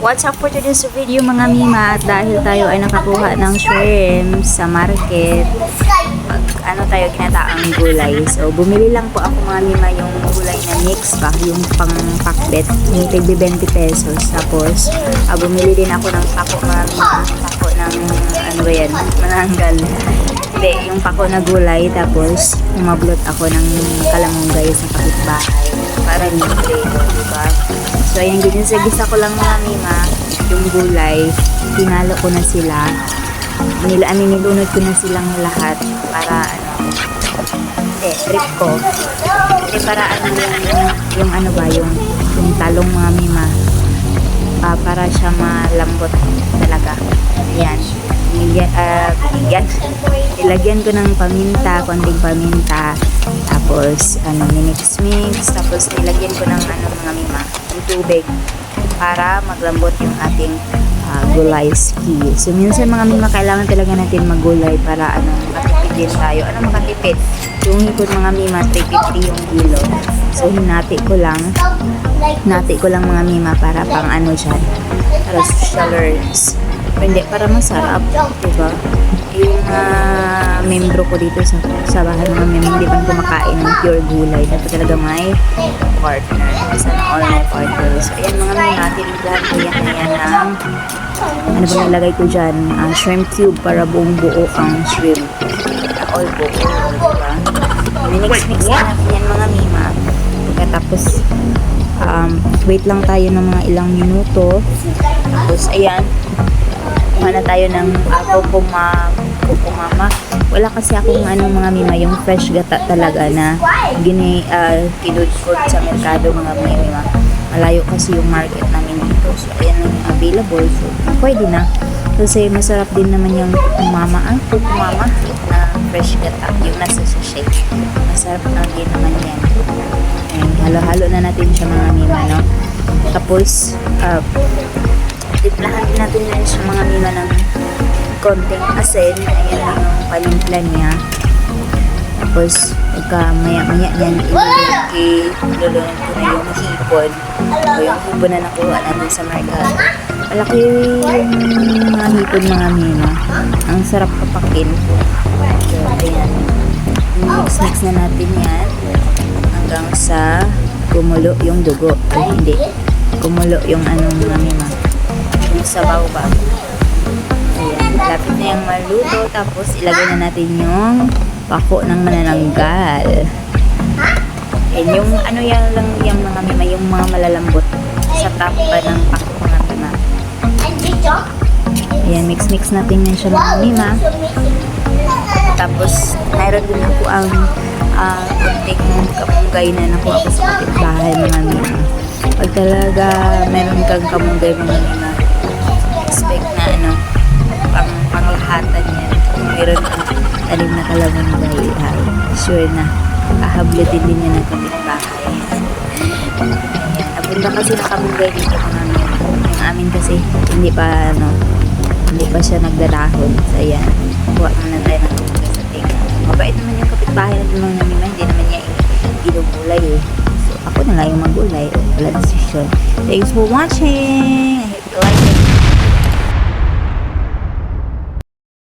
What's up for today's video mga mima? At dahil tayo ay nakakuha ng shrimp sa market, tayo ginataang gulay. So bumili lang po ako mga mima yung gulay na mix pa, yung pang pakbet, yung tigbi 20 pesos. Tapos bumili din ako ng pako mga mima, pako ng ano ba yan, mananggal. Hindi, yung pako na gulay. Tapos umablot ako ng kalamunggay sa kapitbahay para libre, diba? So ayan, ginisa-gisa ko lang mga mima yung gulay, pinalo ko na sila, nilunod ko na silang lahat para trip ko para yung ano ba yung talong mga mima, para siya malambot talaga. Ayan, ilagyan ko ng paminta, konting paminta, tapos minix, tapos nilagyan ko ng mga mima, yung tubig para maglambot yung ating gulay ski. So minsan mga mima, kailangan talaga natin maggulay para makatipid din tayo. Makatipid? Yung hipon mga mima, 350 yung kilo. So hinati ko lang mga mima para pang siya, para shallers. Hindi, para masarap, diba? Yung membro ko dito sa bahay mga mima, hindi pa kumakain ng pure gulay. Dapat talaga may partner. Sana all my partners. So ayan mga mima, tiniglahan ko yan ng ano ba nilagay ko dyan? Shrimp cube para buong buo ang shrimp. All buo, diba? Minix-mix na natin yan mga mima. Pagkatapos wait lang tayo ng mga ilang minuto. Tapos ayan, na tayo ng kukumama. Wala kasi akong mga mima, yung fresh gata talaga na kinudford sa merkado mga mima. Malayo kasi yung market namin dito. So ayan lang yung available. So pwede na. Kasi masarap din naman yung kukumama na fresh gata, yung nasa sachet. Masarap na din naman yan. Ayan, halo-halo na natin siya mga mima, no? Tapos tiplahan natin yan siya mga mima ng konting asin. Ayan lang yung panimpla niya. Tapos pagka maya-maya yan, ilulunod ko na yung hipon. O yung hipon na nakuha natin sa merkado. Malaki yung mga hipon mga mima. Ang sarap kapakin. So ayan, mix na natin yan hanggang sa kumulo yung dugo. Ay hindi, kumulo yung mga mima, yung sabaw ba. Ayan, lapit na yung maluto. Tapos ilagay na natin yung pako ng manananggal. And yung yan lang yung mga mima, yung mga malalambot sa top pa ng pako mga mima. Ayan, mix natin yan siya mga mima. Tapos mayroon din ako ang kunting kamunggay na nakuha ko sa kapitbahay mga mima. Pag talaga meron kang kamunggay mga mima, expect na panglahatan yan. Meron kang tanim na kalamunggay, sure na kahablutin din yan ng kapitbahay. Napunta kasi na kamunggay dito mga mima. Yung amin kasi hindi pa siya nagdadahon. So ayan, kuha muna tayo ng kamunggay sa tinga. Mabait naman yung kapitbahay natin mga mima, hindi naman niya ginugulay So ako na lang yung magulay. Wala decision. Thanks for watching. I hope you like it.